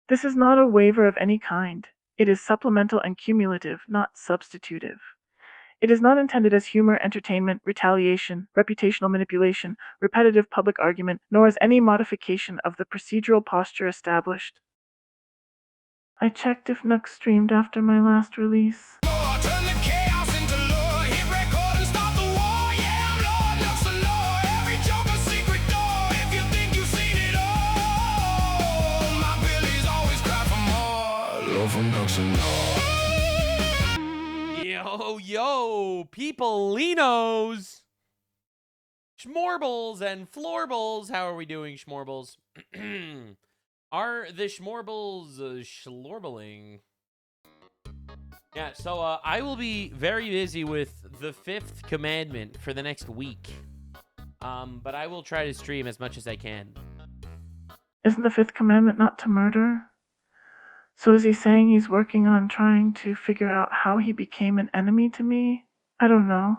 This is not a waiver of any kind. It is supplemental and cumulative, not substitutive. It is not intended as humor, entertainment, retaliation, reputational manipulation, repetitive public argument, nor as any modification of the procedural posture established. I checked if Nux streamed after my last release. Yo, peopleinos! Schmorbles and florbles, how are we doing, Schmorbles? Are the Schmorbles schlorbling? Yeah, so I will be very busy with the 5th commandment for the next week. But I will try to stream as much as I can. Isn't the 5th commandment not to murder? So is he saying he's working on trying to figure out how he became an enemy to me? I don't know.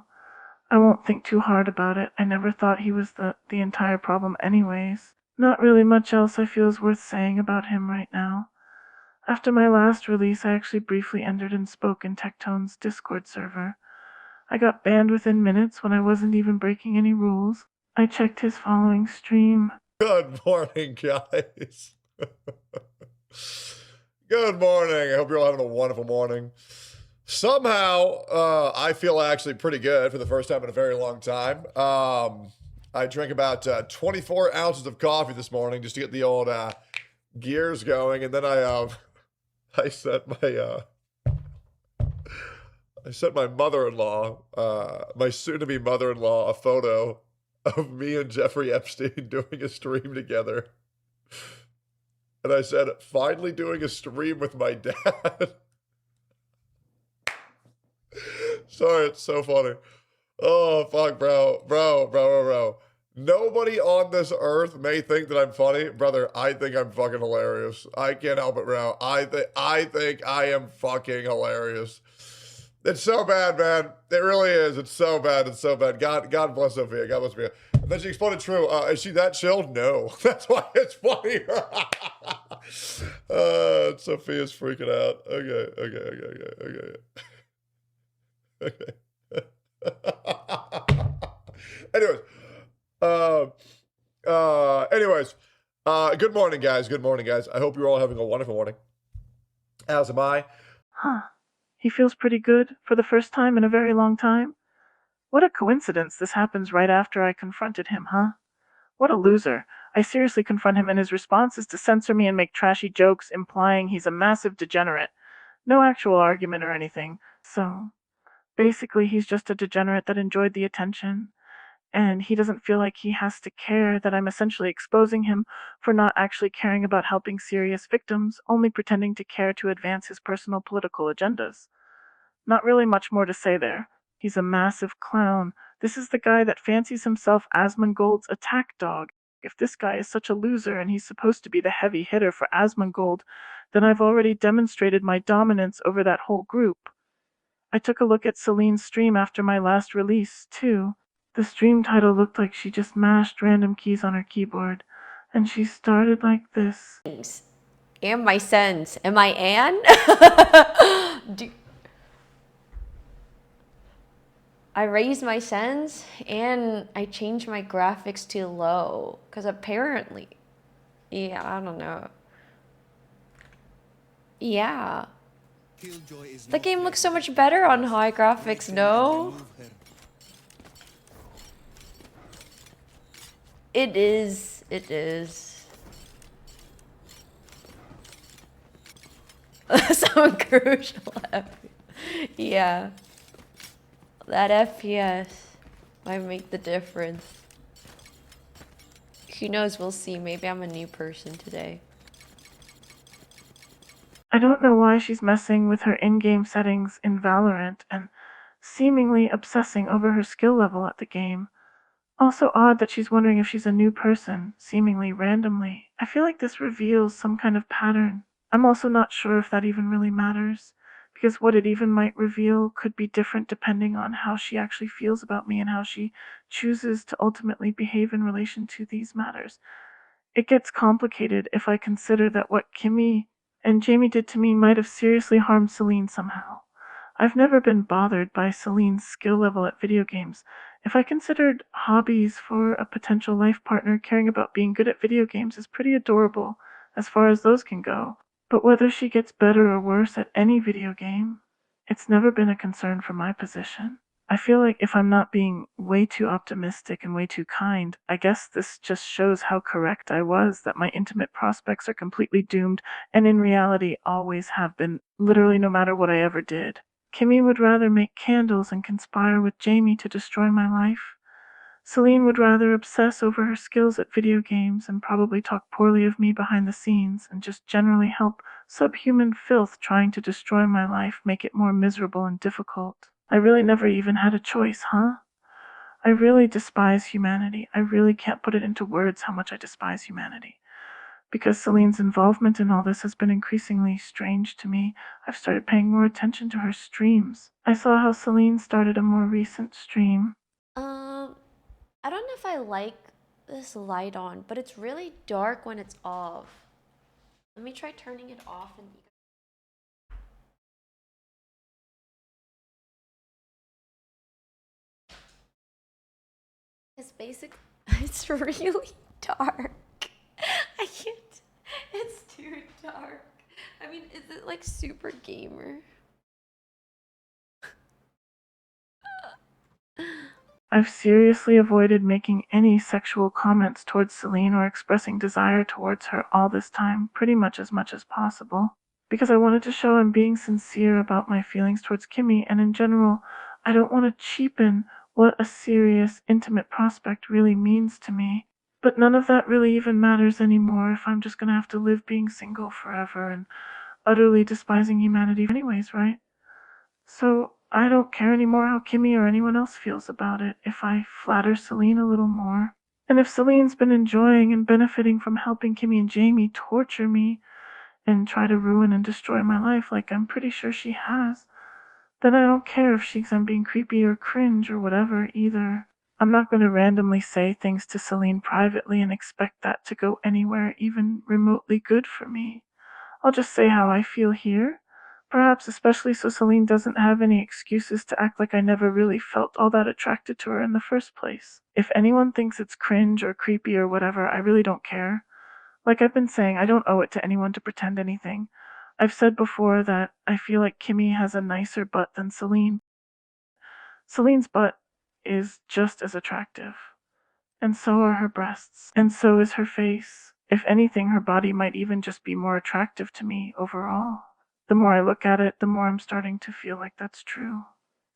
I won't think too hard about it. I never thought he was the entire problem anyways. Not really much else I feel is worth saying about him right now. After my last release, I actually briefly entered and spoke in Tectone's Discord server. I got banned within minutes when I wasn't even breaking any rules. I checked his following stream. Good morning, guys. Good morning. I hope you're all having a wonderful morning. Somehow, I feel actually pretty good for the first time in a very long time. I drank about 24 ounces of coffee this morning just to get the old gears going, and then I sent my mother-in-law, my soon-to-be mother-in-law, a photo of me and Jeffrey Epstein doing a stream together. And I said, finally doing a stream with my dad. Sorry, it's so funny. Oh, fuck, bro. Nobody on this earth may think that I'm funny. Brother, I think I'm fucking hilarious. I can't help it, bro. I think I am fucking hilarious. It's so bad, man. It really is. It's so bad. It's so bad. God bless Sophia. God bless Sophia. And then she exploded true. Is she that chilled? No. That's why it's funny. Sophia's freaking out. Okay. Anyways, good morning, guys. Good morning, guys. I hope you're all having a wonderful morning. As am I. Huh. He feels pretty good for the first time in a very long time. What a coincidence this happens right after I confronted him, huh? What a loser. I seriously confront him and his response is to censor me and make trashy jokes implying he's a massive degenerate. No actual argument or anything. So, basically he's just a degenerate that enjoyed the attention. And he doesn't feel like he has to care that I'm essentially exposing him for not actually caring about helping serious victims, only pretending to care to advance his personal political agendas. Not really much more to say there. He's a massive clown. This is the guy that fancies himself Asmongold's attack dog. If this guy is such a loser and he's supposed to be the heavy hitter for Asmongold, then I've already demonstrated my dominance over that whole group. I took a look at Celine's stream after my last release, too. The stream title looked like she just mashed random keys on her keyboard, and she started like this. And my sends. Am I Anne? I raised my sends and I changed my graphics to low. Because apparently, yeah, I don't know. Yeah. The game looks so much better on high graphics, no? It is. Some crucial FPS. Yeah. That FPS might make the difference. Who knows, we'll see. Maybe I'm a new person today. I don't know why she's messing with her in-game settings in Valorant and seemingly obsessing over her skill level at the game. Also odd that she's wondering if she's a new person, seemingly randomly. I feel like this reveals some kind of pattern. I'm also not sure if that even really matters, because what it even might reveal could be different depending on how she actually feels about me and how she chooses to ultimately behave in relation to these matters. It gets complicated if I consider that what Kimmy and Jamie did to me might have seriously harmed Celine somehow. I've never been bothered by Celine's skill level at video games. If I considered hobbies for a potential life partner, caring about being good at video games is pretty adorable as far as those can go. But whether she gets better or worse at any video game, it's never been a concern for my position. I feel like if I'm not being way too optimistic and way too kind, I guess this just shows how correct I was that my intimate prospects are completely doomed and in reality always have been, literally no matter what I ever did. Kimmy would rather make candles and conspire with Jamie to destroy my life. Celine would rather obsess over her skills at video games and probably talk poorly of me behind the scenes and just generally help subhuman filth trying to destroy my life make it more miserable and difficult. I really never even had a choice, huh? I really despise humanity. I really can't put it into words how much I despise humanity. Because Celine's involvement in all this has been increasingly strange to me, I've started paying more attention to her streams. I saw how Celine started a more recent stream. I don't know if I like this light on, but it's really dark when it's off. Let me try turning it off and it's basic. It's really dark. I can't. It's too dark. I mean, is it like super gamer? I've seriously avoided making any sexual comments towards Celine or expressing desire towards her all this time, pretty much as possible. Because I wanted to show I'm being sincere about my feelings towards Kimmy, and in general, I don't want to cheapen what a serious, intimate prospect really means to me. But none of that really even matters anymore if I'm just gonna have to live being single forever and utterly despising humanity anyways, right? So I don't care anymore how Kimmy or anyone else feels about it if I flatter Celine a little more. And if Celine's been enjoying and benefiting from helping Kimmy and Jamie torture me and try to ruin and destroy my life like I'm pretty sure she has, then I don't care if she thinks I'm being creepy or cringe or whatever either. I'm not going to randomly say things to Celine privately and expect that to go anywhere even remotely good for me. I'll just say how I feel here, perhaps especially so Celine doesn't have any excuses to act like I never really felt all that attracted to her in the first place. If anyone thinks it's cringe or creepy or whatever, I really don't care. Like I've been saying, I don't owe it to anyone to pretend anything. I've said before that I feel like Kimmy has a nicer butt than Celine. Celine's butt is just as attractive. And so are her breasts. And so is her face. If anything, her body might even just be more attractive to me overall. The more I look at it, the more I'm starting to feel like that's true.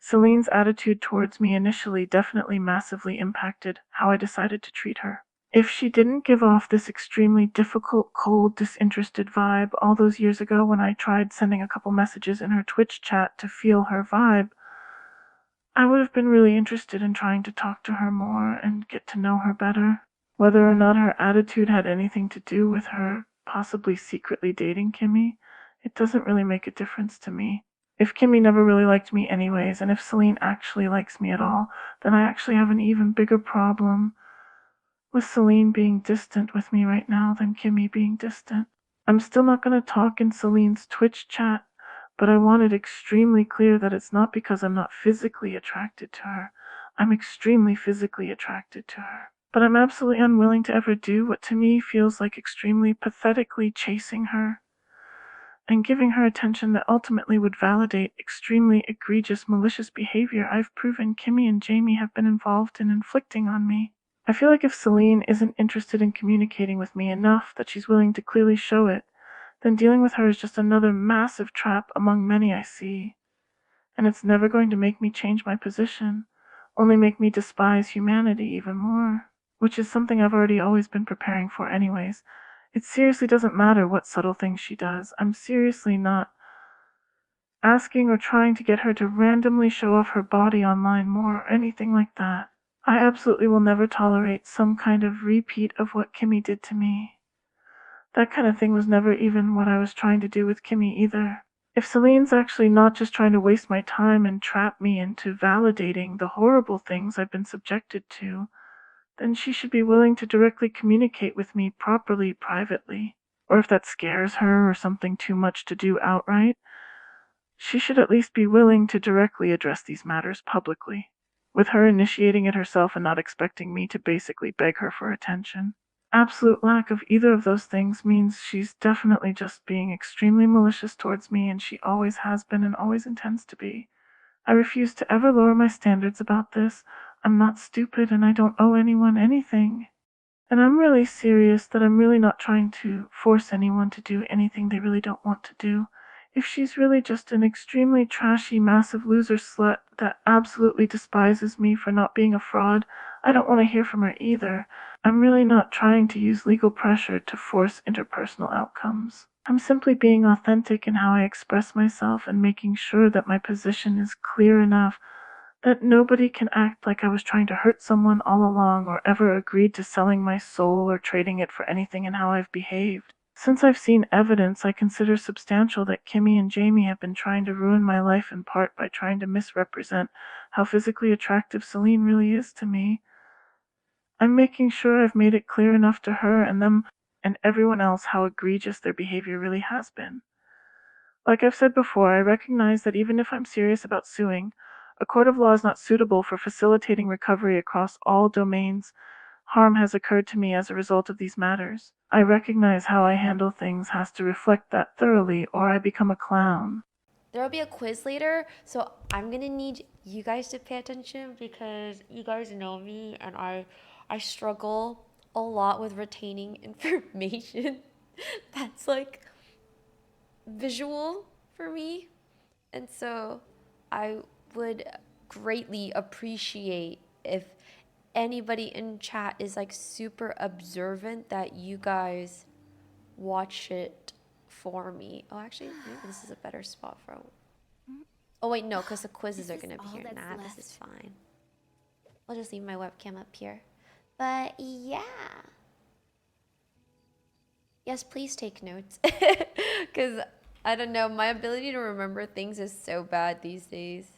Celine's attitude towards me initially definitely massively impacted how I decided to treat her. If she didn't give off this extremely difficult, cold, disinterested vibe all those years ago when I tried sending a couple messages in her Twitch chat to feel her vibe, I would have been really interested in trying to talk to her more and get to know her better. Whether or not her attitude had anything to do with her possibly secretly dating Kimmy, it doesn't really make a difference to me. If Kimmy never really liked me anyways, and if Celine actually likes me at all, then I actually have an even bigger problem with Celine being distant with me right now than Kimmy being distant. I'm still not going to talk in Celine's Twitch chat, but I want it extremely clear that it's not because I'm not physically attracted to her. I'm extremely physically attracted to her. But I'm absolutely unwilling to ever do what to me feels like extremely pathetically chasing her and giving her attention that ultimately would validate extremely egregious malicious behavior I've proven Kimmy and Jamie have been involved in inflicting on me. I feel like if Celine isn't interested in communicating with me enough that she's willing to clearly show it, then dealing with her is just another massive trap among many I see. And it's never going to make me change my position, only make me despise humanity even more, which is something I've already always been preparing for anyways. It seriously doesn't matter what subtle things she does. I'm seriously not asking or trying to get her to randomly show off her body online more or anything like that. I absolutely will never tolerate some kind of repeat of what Kimmy did to me. That kind of thing was never even what I was trying to do with Kimmy either. If Celine's actually not just trying to waste my time and trap me into validating the horrible things I've been subjected to, then she should be willing to directly communicate with me properly, privately. or if that scares her or something too much to do outright, she should at least be willing to directly address these matters publicly, with her initiating it herself and not expecting me to basically beg her for attention. Absolute lack of either of those things means she's definitely just being extremely malicious towards me, and she always has been and always intends to be. I refuse to ever lower my standards about this. I'm not stupid and I don't owe anyone anything. And I'm really serious that I'm really not trying to force anyone to do anything they really don't want to do. If she's really just an extremely trashy, massive loser slut that absolutely despises me for not being a fraud, I don't want to hear from her either. I'm really not trying to use legal pressure to force interpersonal outcomes. I'm simply being authentic in how I express myself and making sure that my position is clear enough that nobody can act like I was trying to hurt someone all along or ever agreed to selling my soul or trading it for anything in how I've behaved. Since I've seen evidence I consider substantial that Kimmy and Jamie have been trying to ruin my life in part by trying to misrepresent how physically attractive Celine really is to me, I'm making sure I've made it clear enough to her and them and everyone else how egregious their behavior really has been. Like I've said before, I recognize that even if I'm serious about suing, a court of law is not suitable for facilitating recovery across all domains. Harm has occurred to me as a result of these matters. I recognize how I handle things has to reflect that thoroughly, or I become a clown. There will be a quiz later, so I'm gonna need you guys to pay attention because you guys know me and I struggle a lot with retaining information that's like visual for me. And so I would greatly appreciate if anybody in chat is like super observant that you guys watch it for me. Oh, actually, maybe this is a better spot for. Oh wait, no, because the quizzes are gonna be here. Nah, this is fine. I'll just leave my webcam up here. But yeah. Yes, please take notes. Because I don't know, my ability to remember things is so bad these days.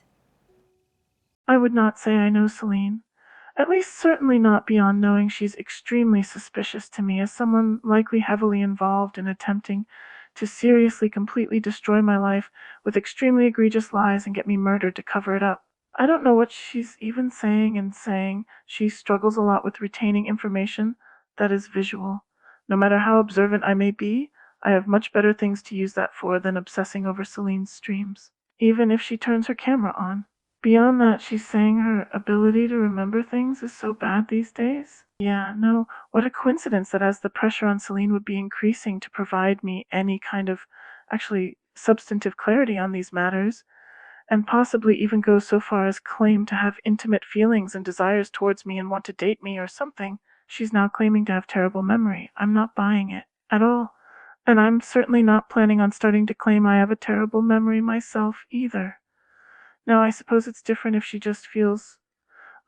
I would not say I know Celine. At least certainly not beyond knowing she's extremely suspicious to me as someone likely heavily involved in attempting to seriously, completely destroy my life with extremely egregious lies and get me murdered to cover it up. I don't know what she's even saying she struggles a lot with retaining information that is visual. No matter how observant I may be, I have much better things to use that for than obsessing over Celine's streams, even if she turns her camera on. Beyond that, she's saying her ability to remember things is so bad these days. Yeah, no, what a coincidence that as the pressure on Celine would be increasing to provide me any kind of actually substantive clarity on these matters, and possibly even go so far as claim to have intimate feelings and desires towards me and want to date me or something, she's now claiming to have terrible memory. I'm not buying it at all. And I'm certainly not planning on starting to claim I have a terrible memory myself either. Now, I suppose it's different if she just feels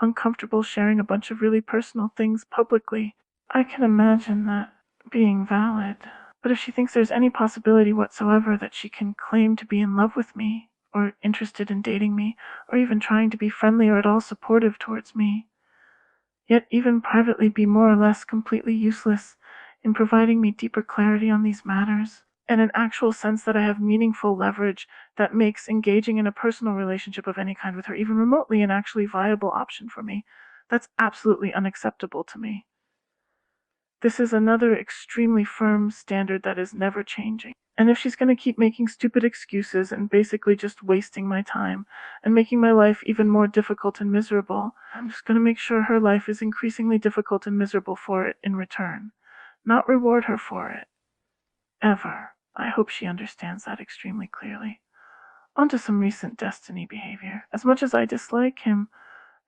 uncomfortable sharing a bunch of really personal things publicly. I can imagine that being valid. But if she thinks there's any possibility whatsoever that she can claim to be in love with me, or interested in dating me, or even trying to be friendly or at all supportive towards me, yet even privately be more or less completely useless in providing me deeper clarity on these matters, and an actual sense that I have meaningful leverage that makes engaging in a personal relationship of any kind with her even remotely an actually viable option for me, that's absolutely unacceptable to me. This is another extremely firm standard that is never changing. And if she's going to keep making stupid excuses and basically just wasting my time and making my life even more difficult and miserable, I'm just going to make sure her life is increasingly difficult and miserable for it in return. Not reward her for it. Ever. I hope she understands that extremely clearly. On to some recent Destiny behavior. As much as I dislike him,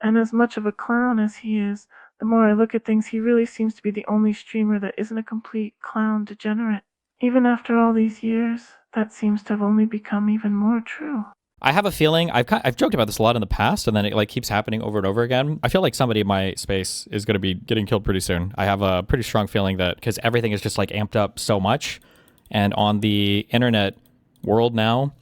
and as much of a clown as he is, the more I look at things, he really seems to be the only streamer that isn't a complete clown degenerate. Even after all these years, that seems to have only become even more true. I have a feeling, I've joked about this a lot in the past, and then it like keeps happening over and over again. I feel like somebody in my space is going to be getting killed pretty soon. I have a pretty strong feeling that because everything is just like amped up so much, and on the internet world now,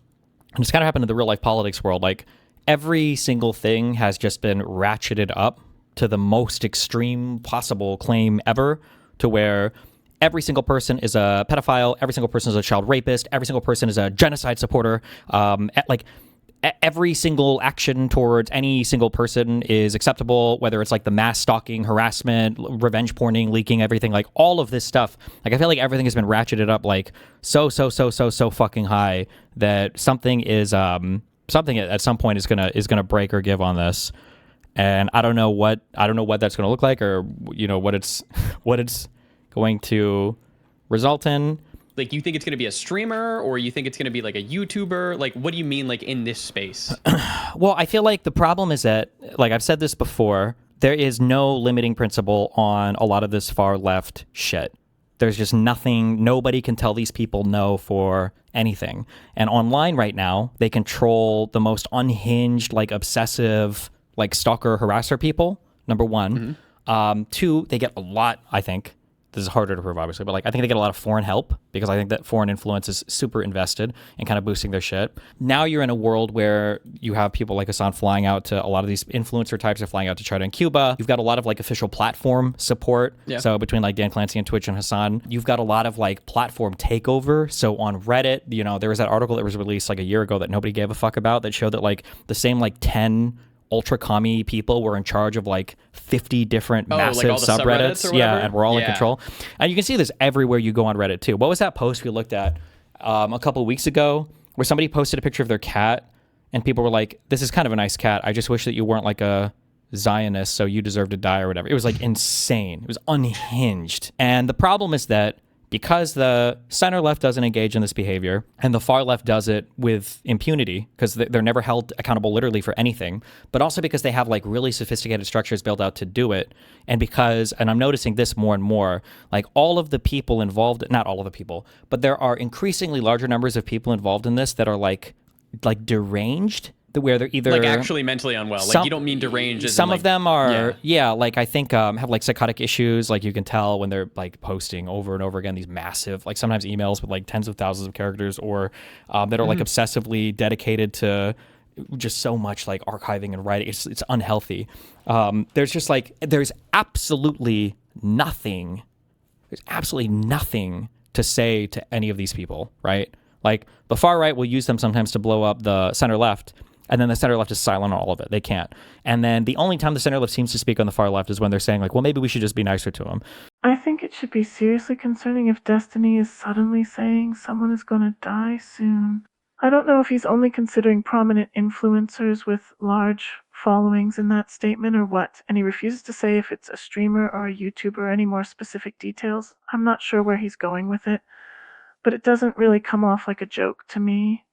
and it's kind of happened in the real life politics world, like every single thing has just been ratcheted up to the most extreme possible claim ever, to where every single person is a pedophile, every single person is a child rapist, every single person is a genocide supporter. Like every single action towards any single person is acceptable, whether it's like the mass stalking, harassment, revenge porning, leaking, everything, like all of this stuff. Like I feel like everything has been ratcheted up like so fucking high that something at some point is gonna break or give on this. And I don't know what that's gonna look like, or what it's going to result in. Like, you think it's going to be a streamer, or you think it's going to be like a YouTuber? Like, what do you mean, like, in this space? Well, I feel like the problem is that, like I've said this before, there is no limiting principle on a lot of this far left shit. There's just nothing, nobody can tell these people no for anything. And online right now, they control the most unhinged, like obsessive, like stalker harasser people, number one. Mm-hmm. Two, they get a lot, I think. This is harder to prove, obviously, but like I think they get a lot of foreign help, because I think that foreign influence is super invested in kind of boosting their shit. Now you're in a world where you have people like Hassan flying out to, a lot of these influencer types are flying out to China and Cuba. You've got a lot of like official platform support. Yeah. So between like Dan Clancy and Twitch and Hassan, you've got a lot of like platform takeover. So on Reddit, there was that article that was released like a year ago that nobody gave a fuck about, that showed that like the same like 10 ultra commie people were in charge of like 50 different massive like subreddits. Yeah, and we're all in control. And you can see this everywhere you go on Reddit too. What was that post we looked at a couple of weeks ago where somebody posted a picture of their cat and people were like, this is kind of a nice cat. I just wish that you weren't like a Zionist, so you deserve to die or whatever. It was like insane. It was unhinged. And the problem is that because the center left doesn't engage in this behavior and the far left does it with impunity, because they're never held accountable literally for anything, but also because they have like really sophisticated structures built out to do it. And because, and I'm noticing this more and more, like all of the people involved, not all of the people, but there are increasingly larger numbers of people involved in this that are like deranged, where they're either like actually mentally unwell. Like, you don't mean deranged as some in, like, of them are like I think have like psychotic issues. Like you can tell when they're like posting over and over again these massive, like sometimes emails with like tens of thousands of characters, or that are like obsessively dedicated to just so much like archiving and writing. It's unhealthy. There's absolutely nothing to say to any of these people, right? Like the far right will use them sometimes to blow up the center left, and then the center left is silent on all of it. They can't. And then the only time the center left seems to speak on the far left is when they're saying like, well, maybe we should just be nicer to him. I think it should be seriously concerning if Destiny is suddenly saying someone is going to die soon. I don't know if he's only considering prominent influencers with large followings in that statement or what, and he refuses to say if it's a streamer or a YouTuber or any more specific details. I'm not sure where he's going with it, but it doesn't really come off like a joke to me.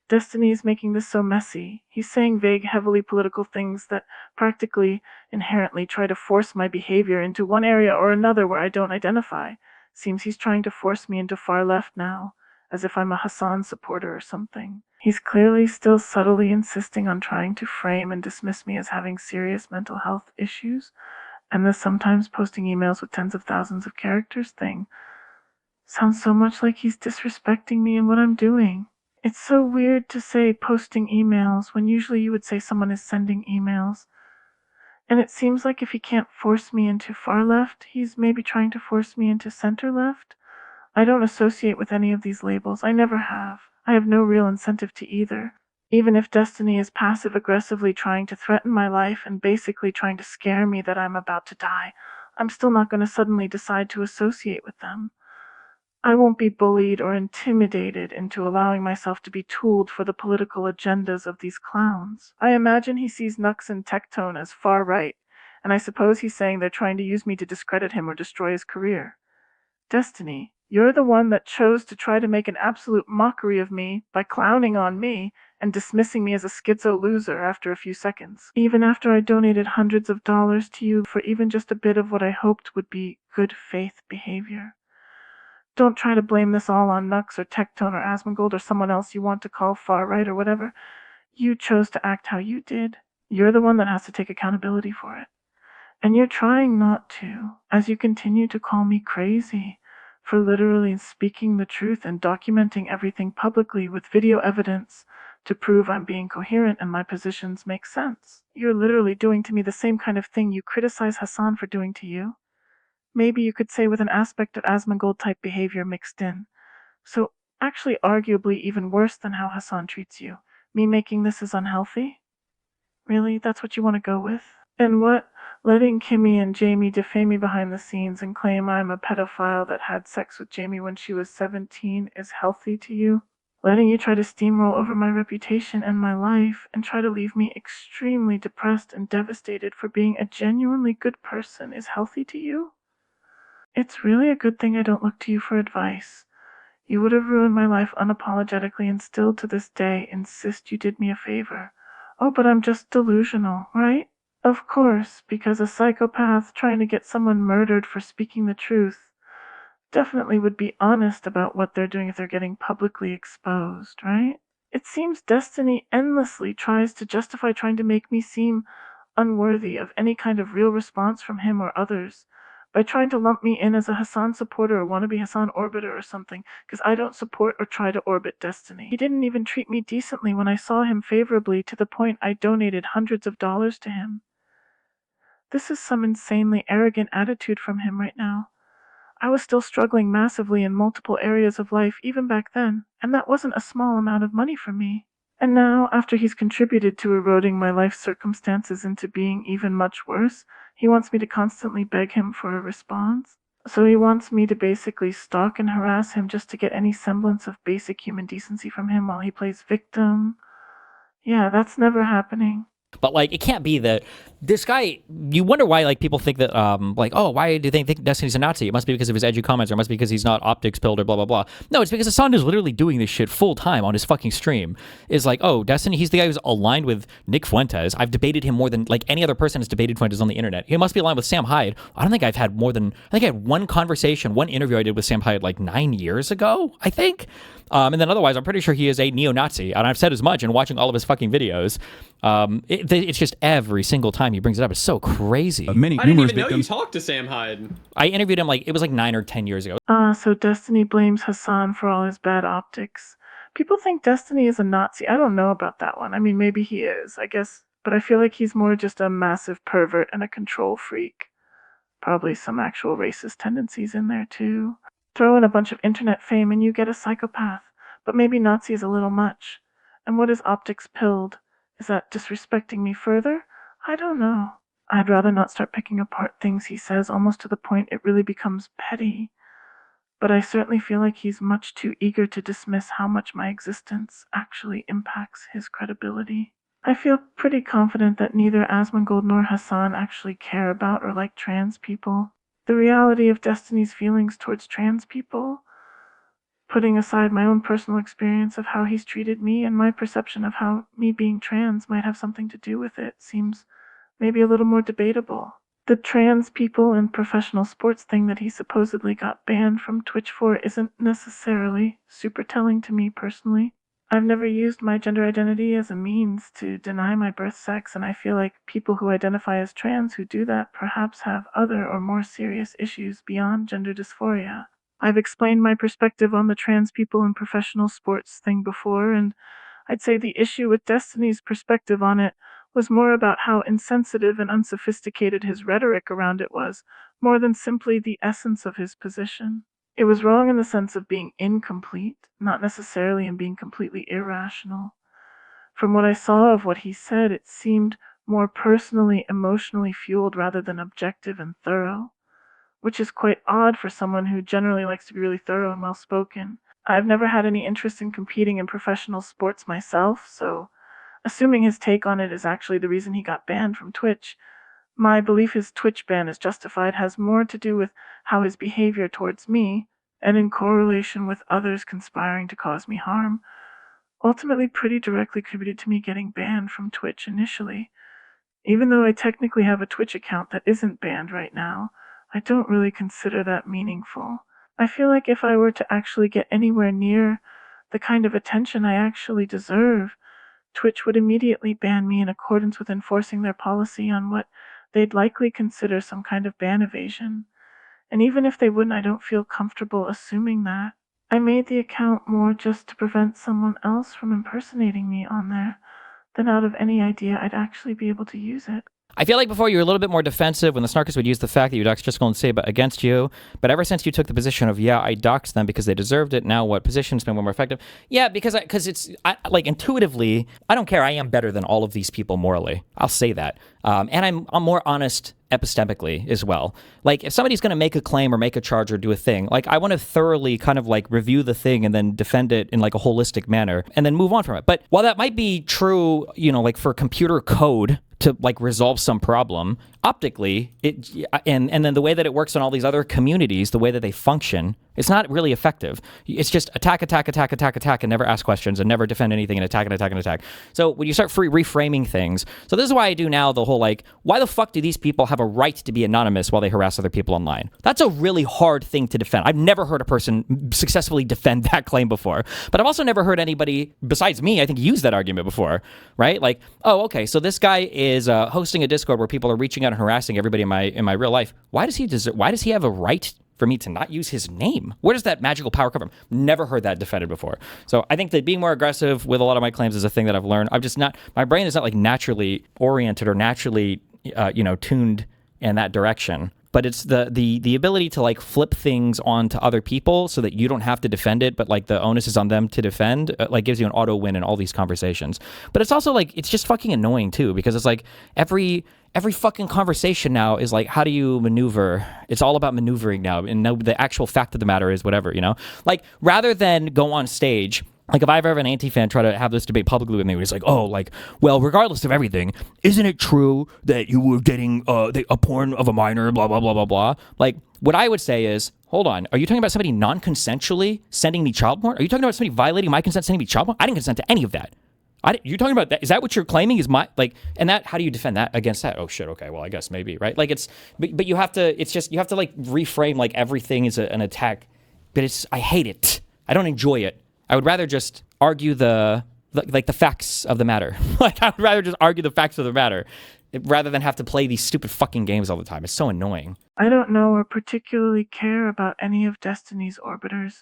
Destiny is making this so messy. He's saying vague, heavily political things that practically, inherently try to force my behavior into one area or another where I don't identify. Seems he's trying to force me into far left now, as if I'm a Hassan supporter or something. He's clearly still subtly insisting on trying to frame and dismiss me as having serious mental health issues, and the sometimes posting emails with tens of thousands of characters thing sounds so much like he's disrespecting me and what I'm doing. It's so weird to say posting emails when usually you would say someone is sending emails. And it seems like if he can't force me into far left, he's maybe trying to force me into center left. I don't associate with any of these labels. I never have. I have no real incentive to either. Even if Destiny is passive-aggressively trying to threaten my life and basically trying to scare me that I'm about to die, I'm still not going to suddenly decide to associate with them. I won't be bullied or intimidated into allowing myself to be tooled for the political agendas of these clowns. I imagine he sees Nux and Tectone as far right, and I suppose he's saying they're trying to use me to discredit him or destroy his career. Destiny, you're the one that chose to try to make an absolute mockery of me by clowning on me and dismissing me as a schizo loser after a few seconds. Even after I donated hundreds of dollars to you for even just a bit of what I hoped would be good faith behavior. Don't try to blame this all on Nux or Tectone or Asmongold or someone else you want to call far right or whatever. You chose to act how you did. You're the one that has to take accountability for it. And you're trying not to, as you continue to call me crazy for literally speaking the truth and documenting everything publicly with video evidence to prove I'm being coherent and my positions make sense. You're literally doing to me the same kind of thing you criticize Hassan for doing to you. maybe you could say with an aspect of Asmongold type behavior mixed in. So, actually, arguably even worse than how Hassan treats you. Me making this is unhealthy? Really? That's what you want to go with? And what? Letting Kimmy and Jamie defame me behind the scenes and claim I'm a pedophile that had sex with Jamie when she was 17 is healthy to you? Letting you try to steamroll over my reputation and my life and try to leave me extremely depressed and devastated for being a genuinely good person is healthy to you? It's really a good thing I don't look to you for advice. You would have ruined my life unapologetically and still to this day insist you did me a favor. Oh, but I'm just delusional, right? Of course, because a psychopath trying to get someone murdered for speaking the truth definitely would be honest about what they're doing if they're getting publicly exposed, right? It seems Destiny endlessly tries to justify trying to make me seem unworthy of any kind of real response from him or others by trying to lump me in as a Hassan supporter or wannabe Hassan orbiter or something, because I don't support or try to orbit Destiny. He didn't even treat me decently when I saw him favorably to the point I donated hundreds of dollars to him. This is some insanely arrogant attitude from him right now. I was still struggling massively in multiple areas of life even back then, and that wasn't a small amount of money for me. And now, after he's contributed to eroding my life circumstances into being even much worse, he wants me to constantly beg him for a response. So he wants me to basically stalk and harass him just to get any semblance of basic human decency from him while he plays victim. Yeah, that's never happening. But like, it can't be that this guy. You wonder why like people think that like, oh, why do they think Destiny's a Nazi? It must be because of his edgy comments, or it must be because he's not optics pilled, or blah blah blah. No, it's because Hassan is literally doing this shit full time on his fucking stream. Is like, oh, Destiny, he's the guy who's aligned with Nick Fuentes. I've debated him more than like any other person has debated Fuentes on the internet. He must be aligned with Sam Hyde. I don't think I've had more than, I think I had one conversation, one interview I did with Sam Hyde like 9 years ago, I think. And then otherwise, I'm pretty sure he is a neo-Nazi, and I've said as much in watching all of his fucking videos. It's just every single time he brings it up, it's so crazy. I didn't even know you talked to Sam Hyde. I interviewed him like, it was like 9 or 10 years ago. So Destiny blames Hassan for all his bad optics. People think Destiny is a Nazi. I don't know about that one. I mean, maybe he is, I guess. But I feel like he's more just a massive pervert and a control freak. Probably some actual racist tendencies in there, too. Throw in a bunch of internet fame and you get a psychopath. But maybe Nazi is a little much. And what is optics pilled? Is that disrespecting me further? I don't know. I'd rather not start picking apart things he says, almost to the point it really becomes petty. But I certainly feel like he's much too eager to dismiss how much my existence actually impacts his credibility. I feel pretty confident that neither Asmongold nor Hassan actually care about or like trans people. The reality of Destiny's feelings towards trans people, putting aside my own personal experience of how he's treated me and my perception of how me being trans might have something to do with it, seems maybe a little more debatable. The trans people and professional sports thing that he supposedly got banned from Twitch for isn't necessarily super telling to me personally. I've never used my gender identity as a means to deny my birth sex, and I feel like people who identify as trans who do that perhaps have other or more serious issues beyond gender dysphoria. I've explained my perspective on the trans people in professional sports thing before, and I'd say the issue with Destiny's perspective on it was more about how insensitive and unsophisticated his rhetoric around it was, more than simply the essence of his position. It was wrong in the sense of being incomplete, not necessarily in being completely irrational. From what I saw of what he said, it seemed more personally, emotionally fueled rather than objective and thorough, which is quite odd for someone who generally likes to be really thorough and well-spoken. I've never had any interest in competing in professional sports myself, so assuming his take on it is actually the reason he got banned from Twitch, my belief his Twitch ban is justified has more to do with how his behavior towards me, and in correlation with others conspiring to cause me harm, ultimately pretty directly contributed to me getting banned from Twitch initially. Even though I technically have a Twitch account that isn't banned right now, I don't really consider that meaningful. I feel like if I were to actually get anywhere near the kind of attention I actually deserve, Twitch would immediately ban me in accordance with enforcing their policy on what they'd likely consider some kind of ban evasion. And even if they wouldn't, I don't feel comfortable assuming that. I made the account more just to prevent someone else from impersonating me on there than out of any idea I'd actually be able to use it. I feel like before you were a little bit more defensive when the Snarkers would use the fact that you doxed Driscoll and Saba against you. But ever since you took the position of, yeah, I doxed them because they deserved it, now what position's been more effective? Yeah, because it's like intuitively, I don't care. I am better than all of these people morally. I'll say that. And I'm more honest epistemically as well. Like if somebody's going to make a claim or make a charge or do a thing, like I want to thoroughly kind of like review the thing and then defend it in like a holistic manner and then move on from it. But while that might be true, you know, like for computer code to like resolve some problem, optically, and then the way that it works in all these other communities, the way that they function, it's not really effective. It's just attack, and never ask questions and never defend anything and attack. So when you start reframing things, so this is why I do now the whole like, why the fuck do these people have a right to be anonymous while they harass other people online? That's a really hard thing to defend. I've never heard a person successfully defend that claim before, but I've also never heard anybody besides me, I think, use that argument before, right? Like, oh, okay, so this guy is hosting a Discord where people are reaching out and harassing everybody in my real life. Why does he have a right for me to not use his name? Where does that magical power come from? Never heard that defended before. So I think that being more aggressive with a lot of my claims is a thing that I've learned. My brain is not like naturally oriented or naturally, tuned in that direction. But it's the ability to like flip things onto other people so that you don't have to defend it, but like the onus is on them to defend, like gives you an auto win in all these conversations. But it's also like, it's just fucking annoying too, because it's like every fucking conversation now is like, how do you maneuver? It's all about maneuvering now. And the actual fact of the matter is whatever, you know? Like rather than go on stage, like if I've ever an anti-fan try to have this debate publicly with me, where he's like, oh, like, well, regardless of everything, isn't it true that you were getting a porn of a minor, blah, blah, blah, blah, blah? Like, what I would say is, hold on, are you talking about somebody non-consensually sending me child porn? Are you talking about somebody violating my consent, sending me child porn? I didn't consent to any of that. You're talking about that? Is that what you're claiming is and that, how do you defend that against that? Oh shit, okay, well, I guess maybe, right? Like but you have to like reframe like everything is an attack, but I hate it. I don't enjoy it. I would rather just argue the facts of the matter. Like, I would rather just argue the facts of the matter rather than have to play these stupid fucking games all the time. It's so annoying. I don't know or particularly care about any of Destiny's orbiters.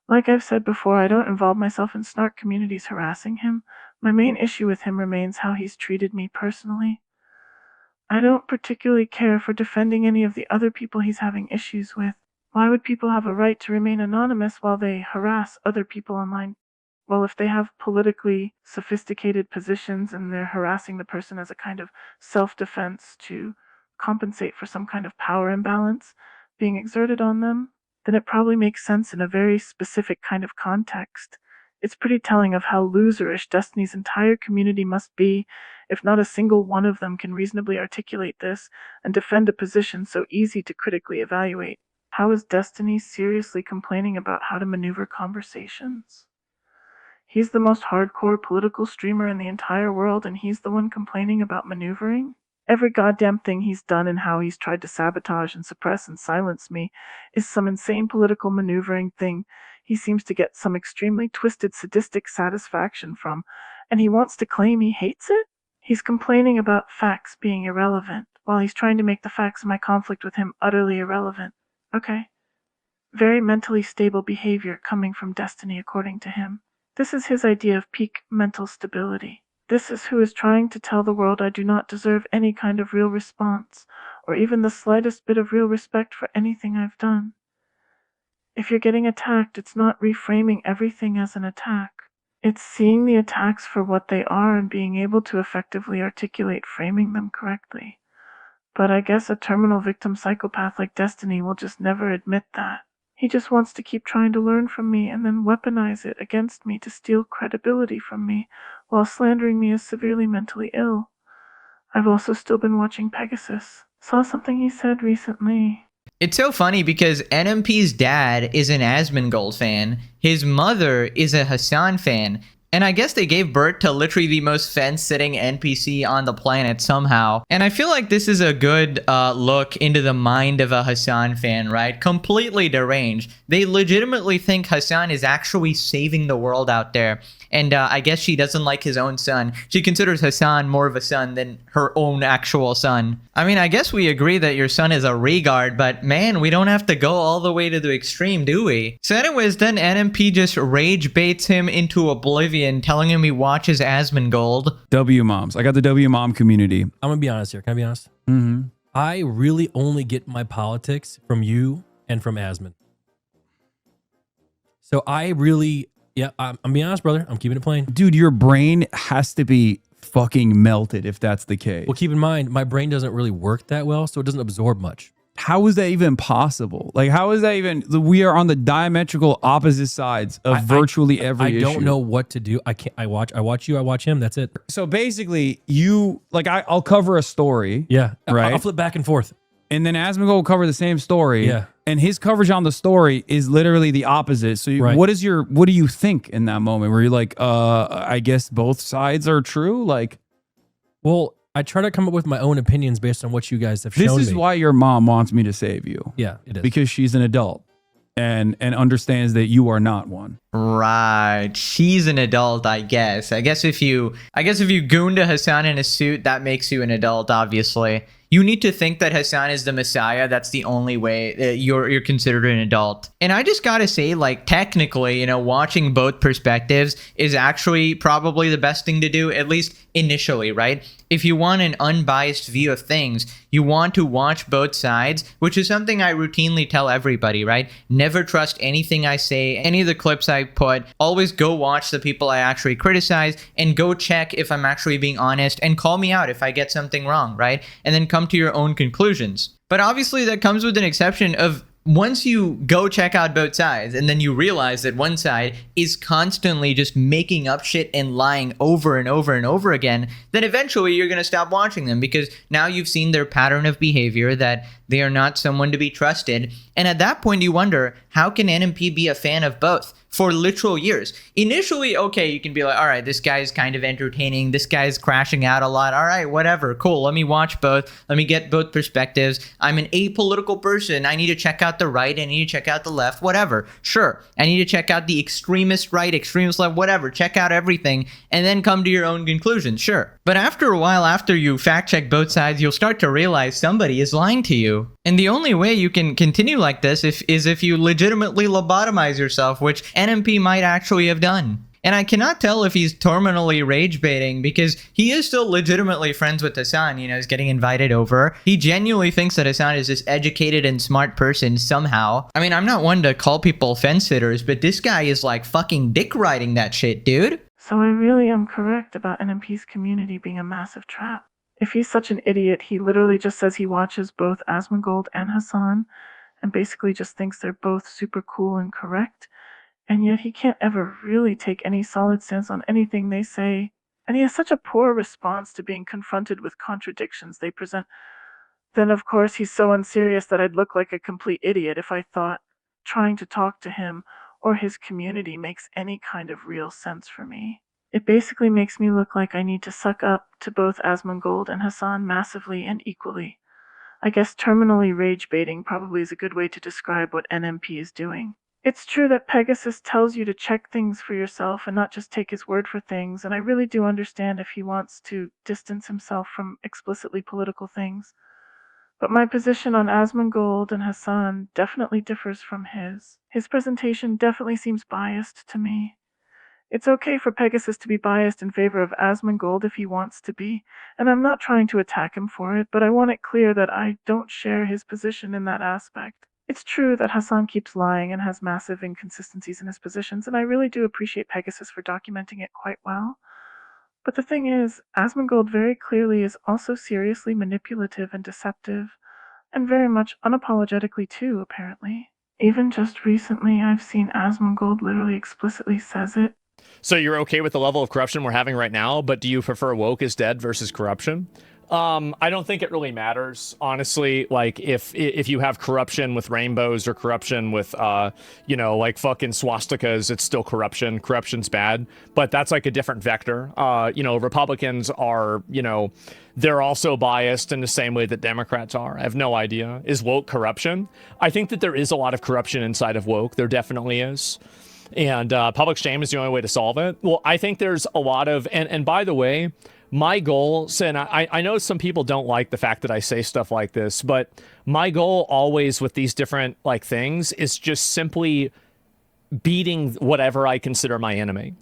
Like I've said before, I don't involve myself in snark communities harassing him. My main issue with him remains how he's treated me personally. I don't particularly care for defending any of the other people he's having issues with. Why would people have a right to remain anonymous while they harass other people online? Well, if they have politically sophisticated positions and they're harassing the person as a kind of self-defense to compensate for some kind of power imbalance being exerted on them, then it probably makes sense in a very specific kind of context. It's pretty telling of how loserish Destiny's entire community must be if not a single one of them can reasonably articulate this and defend a position so easy to critically evaluate. How is Destiny seriously complaining about how to maneuver conversations? He's the most hardcore political streamer in the entire world, and he's the one complaining about maneuvering? Every goddamn thing he's done and how he's tried to sabotage and suppress and silence me is some insane political maneuvering thing he seems to get some extremely twisted sadistic satisfaction from, and he wants to claim he hates it? He's complaining about facts being irrelevant, while he's trying to make the facts of my conflict with him utterly irrelevant. Okay. Very mentally stable behavior coming from Destiny, according to him. This is his idea of peak mental stability. This is who is trying to tell the world I do not deserve any kind of real response, or even the slightest bit of real respect for anything I've done. If you're getting attacked, it's not reframing everything as an attack. It's seeing the attacks for what they are and being able to effectively articulate framing them correctly. But I guess a terminal victim psychopath like Destiny will just never admit that. He just wants to keep trying to learn from me and then weaponize it against me to steal credibility from me while slandering me as severely mentally ill. I've also still been watching Pegasus. Saw something he said recently. It's so funny because NMP's dad is an Asmongold fan. His mother is a Hassan fan. And I guess they gave birth to literally the most fence-sitting NPC on the planet somehow. And I feel like this is a good look into the mind of a Hassan fan, right? Completely deranged. They legitimately think Hassan is actually saving the world out there. And I guess she doesn't like his own son. She considers Hassan more of a son than her own actual son. I mean, I guess we agree that your son is a regard, but man, we don't have to go all the way to the extreme, do we? So anyways, then NMP just rage baits him into oblivion and telling him he watches Asmongold. W moms. I got the W mom community. I'm gonna be honest here. Can I be honest? Mm-hmm. I really only get my politics from you and from Asmon. So I really, I'm being honest, brother. I'm keeping it plain. Dude, your brain has to be fucking melted if that's the case. Well, keep in mind, my brain doesn't really work that well, so it doesn't absorb much. How is that even possible? Like, how is that even? We are on the diametrical opposite sides of virtually every issue. I don't know what to do. I can't. I watch you. I watch him. That's it. So basically, you like I'll cover a story. Yeah. Right. I'll flip back and forth. And then Asmongold will cover the same story. Yeah. And his coverage on the story is literally the opposite. So Right. what do you think in that moment where you're like, I guess both sides are true? Like, well, I try to come up with my own opinions based on what you guys have shown me. this is why your mom wants me to save you. Yeah, it is. Because she's an adult and understands that you are not one. Right. She's an adult, I guess. I guess if you gooned a Hassan in a suit, that makes you an adult, obviously. You need to think that Hassan is the Messiah. That's the only way that you're considered an adult. And I just gotta say, like, technically, watching both perspectives is actually probably the best thing to do, at least initially, right? If you want an unbiased view of things, you want to watch both sides, which is something I routinely tell everybody, right? Never trust anything I say, any of the clips I put. Always go watch the people I actually criticize and go check if I'm actually being honest and call me out if I get something wrong, right? And then come to your own conclusions. But obviously that comes with an exception of once you go check out both sides and then you realize that one side is constantly just making up shit and lying over and over and over again, then eventually you're going to stop watching them because now you've seen their pattern of behavior, that they are not someone to be trusted. And at that point you wonder, how can NMP be a fan of both for literal years? Initially, okay, you can be like, all right, this guy's kind of entertaining. This guy's crashing out a lot. All right, whatever, cool. Let me watch both. Let me get both perspectives. I'm an apolitical person. I need to check out the right. I need to check out the left, whatever. Sure. I need to check out the extremist right, extremist left, whatever. Check out everything and then come to your own conclusions. Sure. But after a while, after you fact check both sides, you'll start to realize somebody is lying to you. And the only way you can continue like this is if you legitimately lobotomize yourself, which NMP might actually have done. And I cannot tell if he's terminally rage baiting because he is still legitimately friends with Hassan, he's getting invited over. He genuinely thinks that Hassan is this educated and smart person somehow. I mean, I'm not one to call people fence sitters, but this guy is like fucking dick riding that shit, dude. So I really am correct about NMP's community being a massive trap. If he's such an idiot, he literally just says he watches both Asmongold and Hassan and basically just thinks they're both super cool and correct. And yet he can't ever really take any solid stance on anything they say. And he has such a poor response to being confronted with contradictions they present. Then of course he's so unserious that I'd look like a complete idiot if I thought trying to talk to him or his community makes any kind of real sense for me. It basically makes me look like I need to suck up to both Asmongold and Hassan massively and equally. I guess terminally rage baiting probably is a good way to describe what NMP is doing. It's true that Pegasus tells you to check things for yourself and not just take his word for things, and I really do understand if he wants to distance himself from explicitly political things. But my position on Asmongold and Hassan definitely differs from his. His presentation definitely seems biased to me. It's okay for Pegasus to be biased in favor of Asmongold if he wants to be, and I'm not trying to attack him for it, but I want it clear that I don't share his position in that aspect. It's true that Hassan keeps lying and has massive inconsistencies in his positions, and I really do appreciate Pegasus for documenting it quite well. But the thing is, Asmongold very clearly is also seriously manipulative and deceptive, and very much unapologetically too, apparently. Even just recently, I've seen Asmongold literally explicitly says it. So you're okay with the level of corruption we're having right now, but do you prefer woke is dead versus corruption? I don't think it really matters, honestly. Like, if you have corruption with rainbows or corruption with, like fucking swastikas, it's still corruption. Corruption's bad, but that's like a different vector. Republicans are, they're also biased in the same way that Democrats are. I have no idea. Is woke corruption? I think that there is a lot of corruption inside of woke. There definitely is. And public shame is the only way to solve it. Well, I think there's a lot of, and by the way, my goal, and I know some people don't like the fact that I say stuff like this, but my goal always with these different things is just simply beating whatever I consider my enemy.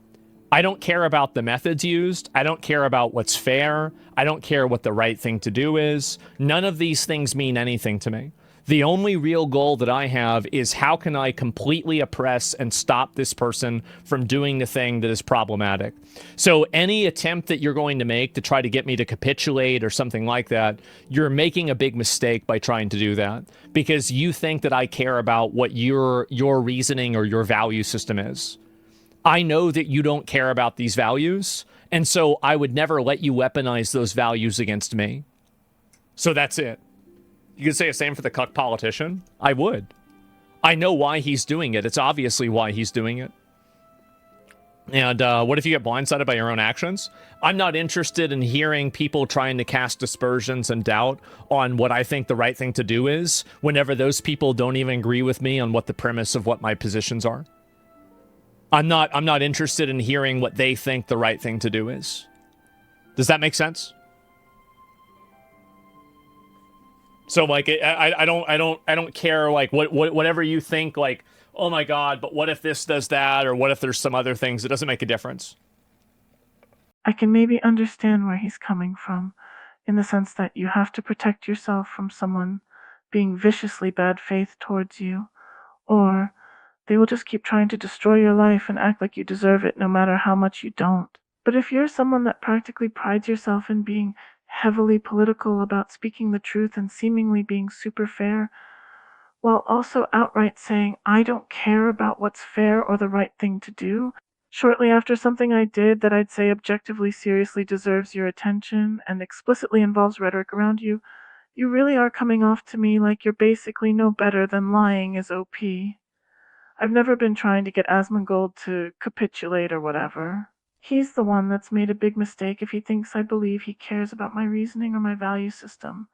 I don't care about the methods used. I don't care about what's fair. I don't care what the right thing to do is. None of these things mean anything to me. The only real goal that I have is how can I completely oppress and stop this person from doing the thing that is problematic. So any attempt that you're going to make to try to get me to capitulate or something like that, you're making a big mistake by trying to do that because you think that I care about what your reasoning or your value system is. I know that you don't care about these values, and so I would never let you weaponize those values against me. So that's it. You could say the same for the cuck politician. I would. I know why he's doing it. It's obviously why he's doing it. And what if you get blindsided by your own actions? I'm not interested in hearing people trying to cast aspersions and doubt on what I think the right thing to do is whenever those people don't even agree with me on what the premise of what my positions are. I'm not interested in hearing what they think the right thing to do is. Does that make sense? So like I don't care like whatever you think like, oh my god, but what if this does that, or what if there's some other things? It doesn't make a difference. I can maybe understand where he's coming from, in the sense that you have to protect yourself from someone being viciously bad faith towards you, or they will just keep trying to destroy your life and act like you deserve it no matter how much you don't. But if you're someone that practically prides yourself in being heavily political about speaking the truth and seemingly being super fair, while also outright saying, I don't care about what's fair or the right thing to do, shortly after something I did that I'd say objectively seriously deserves your attention and explicitly involves rhetoric around you, you really are coming off to me like you're basically no better than lying is OP. I've never been trying to get Asmongold to capitulate or whatever. He's the one that's made a big mistake if he thinks I believe he cares about my reasoning or my value system.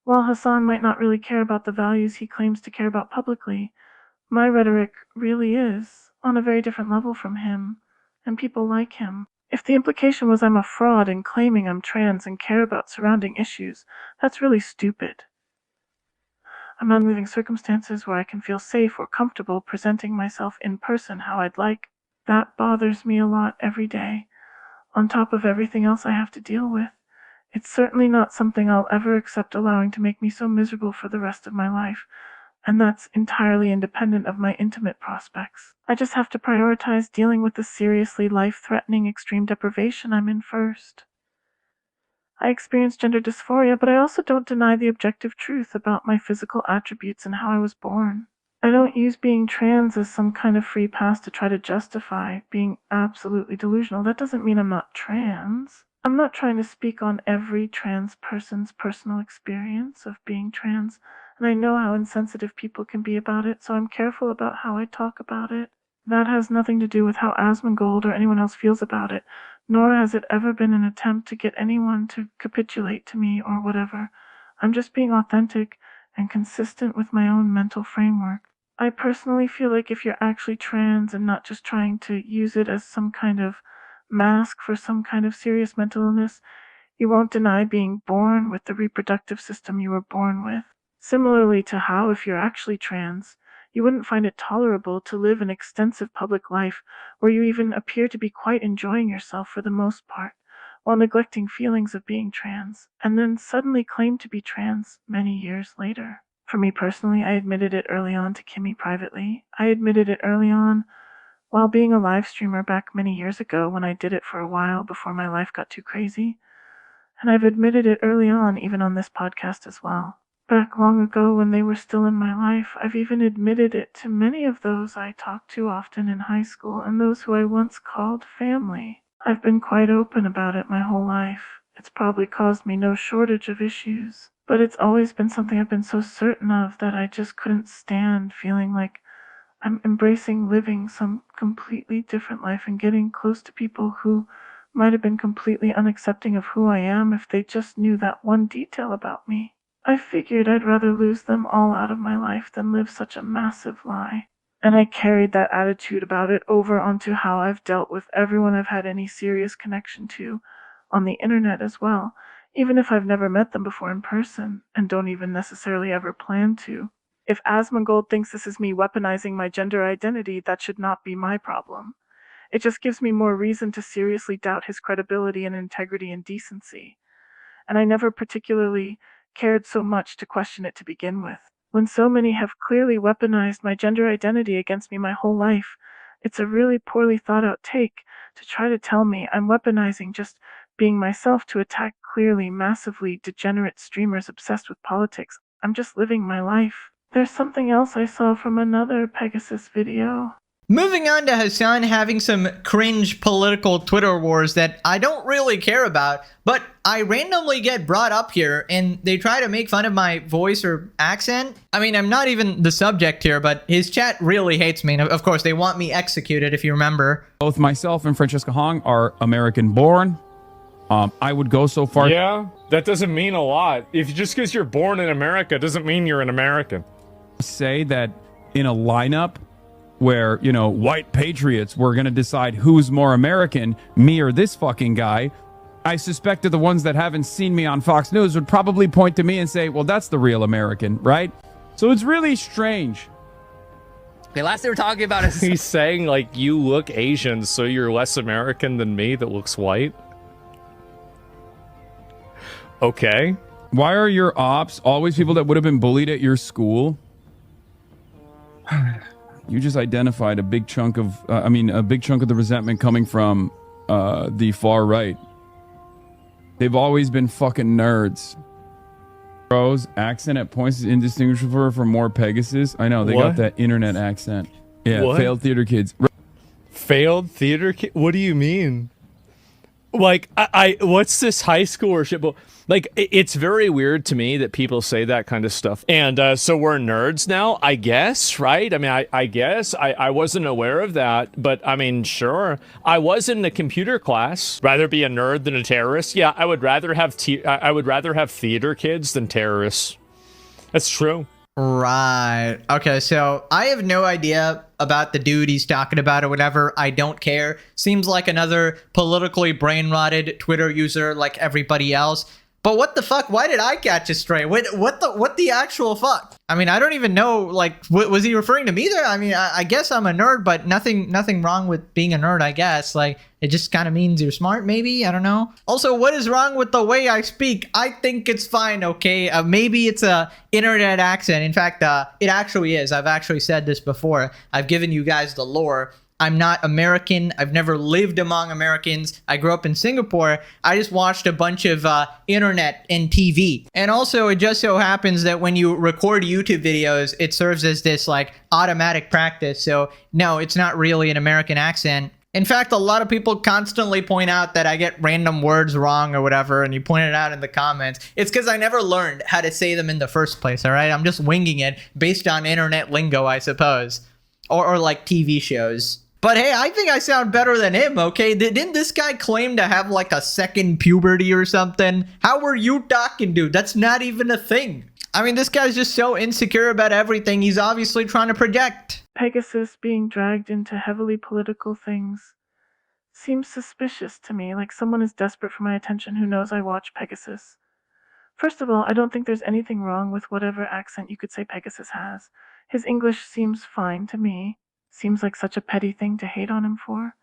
While Hassan might not really care about the values he claims to care about publicly, my rhetoric really is on a very different level from him, and people like him. If the implication was I'm a fraud in claiming I'm trans and care about surrounding issues, that's really stupid. I'm not living circumstances where I can feel safe or comfortable presenting myself in person how I'd like. That bothers me a lot every day, on top of everything else I have to deal with. It's certainly not something I'll ever accept allowing to make me so miserable for the rest of my life, and that's entirely independent of my intimate prospects. I just have to prioritize dealing with the seriously life-threatening extreme deprivation I'm in first. I experience gender dysphoria, but I also don't deny the objective truth about my physical attributes and how I was born. I don't use being trans as some kind of free pass to try to justify being absolutely delusional. That doesn't mean I'm not trans. I'm not trying to speak on every trans person's personal experience of being trans, and I know how insensitive people can be about it, so I'm careful about how I talk about it. That has nothing to do with how Asmongold or anyone else feels about it, nor has it ever been an attempt to get anyone to capitulate to me or whatever. I'm just being authentic and consistent with my own mental framework. I personally feel like if you're actually trans and not just trying to use it as some kind of mask for some kind of serious mental illness, you won't deny being born with the reproductive system you were born with. Similarly to how, if you're actually trans, you wouldn't find it tolerable to live an extensive public life where you even appear to be quite enjoying yourself for the most part, while neglecting feelings of being trans, and then suddenly claim to be trans many years later. For me personally, I admitted it early on to Kimmy privately. I admitted it early on while being a live streamer back many years ago when I did it for a while before my life got too crazy. And I've admitted it early on even on this podcast as well. Back long ago when they were still in my life, I've even admitted it to many of those I talked to often in high school and those who I once called family. I've been quite open about it my whole life. It's probably caused me no shortage of issues. But it's always been something I've been so certain of that I just couldn't stand feeling like I'm embracing living some completely different life and getting close to people who might have been completely unaccepting of who I am if they just knew that one detail about me. I figured I'd rather lose them all out of my life than live such a massive lie. And I carried that attitude about it over onto how I've dealt with everyone I've had any serious connection to on the internet as well. Even if I've never met them before in person, and don't even necessarily ever plan to. If Asmongold thinks this is me weaponizing my gender identity, that should not be my problem. It just gives me more reason to seriously doubt his credibility and integrity and decency. And I never particularly cared so much to question it to begin with. When so many have clearly weaponized my gender identity against me my whole life, it's a really poorly thought out take to try to tell me I'm weaponizing just being myself to attack clearly massively degenerate streamers obsessed with politics. I'm just living my life. There's something else I saw from another Pegasus video. Moving on to Hasan having some cringe political Twitter wars that I don't really care about, but I randomly get brought up here and they try to make fun of my voice or accent. I mean, I'm not even the subject here, but his chat really hates me. And of course, they want me executed, if you remember. Both myself and Francesca Hong are American born. I would go so far. Yeah, that doesn't mean a lot. If just because you're born in America doesn't mean you're an American. Say that in a lineup where, you know, white patriots were going to decide who's more American, me or this fucking guy, I suspect that the ones that haven't seen me on Fox News would probably point to me and say, well, that's the real American, right? So it's really strange. Okay, last they were talking about is He's saying, like, you look Asian, so you're less American than me that looks white? Okay. Why are your ops always people that would have been bullied at your school? You just identified a big chunk of, a big chunk of the resentment coming from the far right. They've always been fucking nerds. Bros, accent at points is indistinguishable from more Pegasus. I know, they got that internet accent. Yeah, What? failed theater kids. Failed theater kid? What do you mean? Like, I what's this high school or shit? Like, it's very weird to me that people say that kind of stuff. And so we're nerds now, I guess, right? I mean, I guess. I wasn't aware of that, but I mean, sure. I was in the computer class. Rather be a nerd than a terrorist? Yeah, I would rather have theater kids than terrorists. That's true. Right. Okay, so I have no idea about the dude he's talking about or whatever. I don't care. Seems like another politically brain-rotted Twitter user like everybody else. But what the fuck? Why did I catch a stray? What the actual fuck? I mean, I don't even know, like, was he referring to me there? I mean, I guess I'm a nerd, but nothing wrong with being a nerd, I guess. Like, it just kind of means you're smart, maybe? I don't know. Also, what is wrong with the way I speak? I think it's fine, okay? Maybe it's a internet accent. In fact, it actually is. I've actually said this before. I've given you guys the lore. I'm not American. I've never lived among Americans. I grew up in Singapore. I just watched a bunch of internet and TV. And also, it just so happens that when you record YouTube videos, it serves as this like automatic practice. So no, it's not really an American accent. In fact, a lot of people constantly point out that I get random words wrong or whatever, and you point it out in the comments. It's because I never learned how to say them in the first place, all right? I'm just winging it based on internet lingo, I suppose. Or like TV shows. But hey, I think I sound better than him, okay? Didn't this guy claim to have like a second puberty or something? How were you talking, dude? That's not even a thing. I mean, this guy's just so insecure about everything. He's obviously trying to project. Pegasus being dragged into heavily political things seems suspicious to me, like someone is desperate for my attention who knows I watch Pegasus. First of all, I don't think there's anything wrong with whatever accent you could say Pegasus has. His English seems fine to me. Seems like such a petty thing to hate on him for.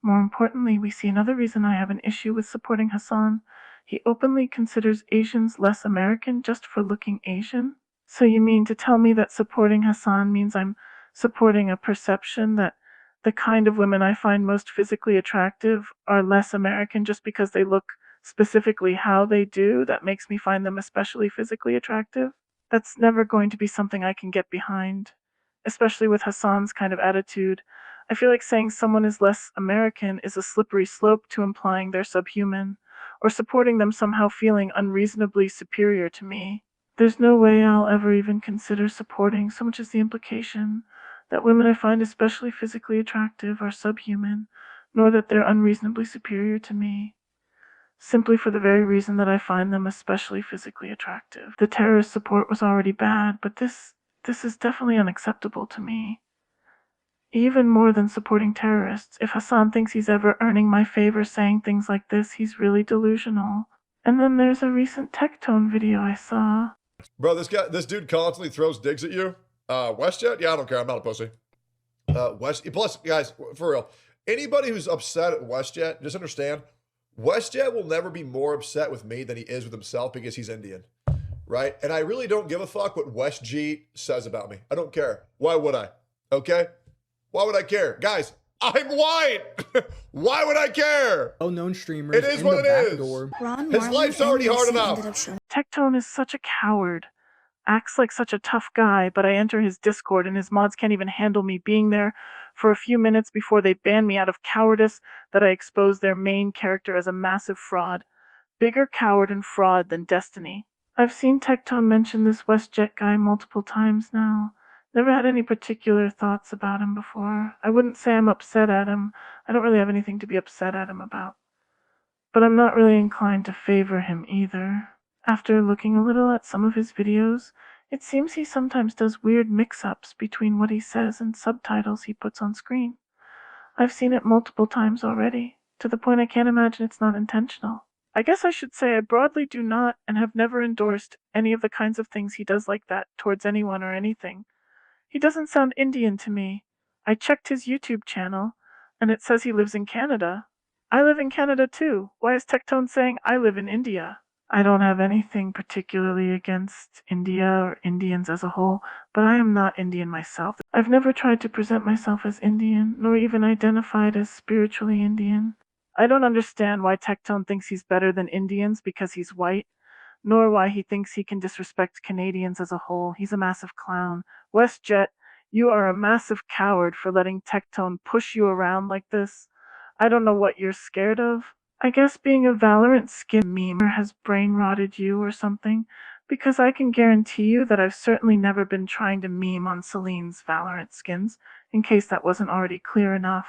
More importantly, we see another reason I have an issue with supporting Hasan. He openly considers Asians less American just for looking Asian. So you mean to tell me that supporting Hasan means I'm supporting a perception that the kind of women I find most physically attractive are less American just because they look specifically how they do? That makes me find them especially physically attractive? That's never going to be something I can get behind. Especially with Hasan's kind of attitude. I feel like saying someone is less American is a slippery slope to implying they're subhuman, or supporting them somehow feeling unreasonably superior to me. There's no way I'll ever even consider supporting so much as the implication that women I find especially physically attractive are subhuman, nor that they're unreasonably superior to me. Simply for the very reason that I find them especially physically attractive. The terrorist support was already bad, but this is definitely unacceptable to me. Even more than supporting terrorists, if Hasan thinks he's ever earning my favor saying things like this, he's really delusional. And then there's a recent Tectone video I saw. Bro, this dude constantly throws digs at you. WestJet? Yeah, I don't care. I'm not a pussy. Plus, guys, for real, Anybody who's upset at WestJet, just understand, WestJet will never be more upset with me than he is with himself because he's Indian, right? And I really don't give a fuck what WestG says about me. I don't care. Why would I? Okay? Why would I care? Guys, I'm white. Why would I care? Well-known streamers. It is what it is. His life's already hard enough. Tectone is such a coward. Acts like such a tough guy, but I enter his Discord and his mods can't even handle me being there for a few minutes before they ban me out of cowardice that I expose their main character as a massive fraud. Bigger coward and fraud than Destiny. I've seen Tectone mention this WestJet guy multiple times now. Never had any particular thoughts about him before. I wouldn't say I'm upset at him. I don't really have anything to be upset at him about. But I'm not really inclined to favor him either. After looking a little at some of his videos, it seems he sometimes does weird mix-ups between what he says and subtitles he puts on screen. I've seen it multiple times already, to the point I can't imagine it's not intentional. I guess I should say I broadly do not and have never endorsed any of the kinds of things he does like that towards anyone or anything. He doesn't sound Indian to me. I checked his YouTube channel, and it says he lives in Canada. I live in Canada too. Why is Tectone saying I live in India? I don't have anything particularly against India or Indians as a whole, but I am not Indian myself. I've never tried to present myself as Indian, nor even identified as spiritually Indian. I don't understand why Tectone thinks he's better than Indians because he's white, nor why he thinks he can disrespect Canadians as a whole. He's a massive clown. WestJet, you are a massive coward for letting Tectone push you around like this. I don't know what you're scared of. I guess being a Valorant skin memer has brain-rotted you or something, because I can guarantee you that I've certainly never been trying to meme on Celine's Valorant skins, in case that wasn't already clear enough.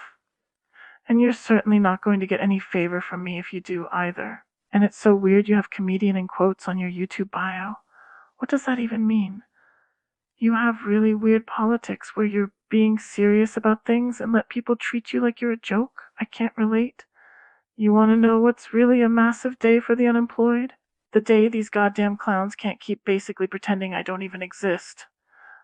And you're certainly not going to get any favor from me if you do either. And it's so weird you have comedian in quotes on your YouTube bio. What does that even mean? You have really weird politics where you're being serious about things and let people treat you like you're a joke? I can't relate. You want to know what's really a massive day for the unemployed? The day these goddamn clowns can't keep basically pretending I don't even exist.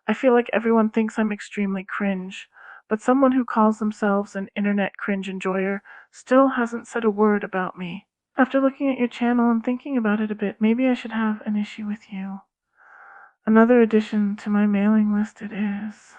I feel like everyone thinks I'm extremely cringe, but someone who calls themselves an internet cringe enjoyer still hasn't said a word about me. After looking at your channel and thinking about it a bit, maybe I should have an issue with you. Another addition to my mailing list it is.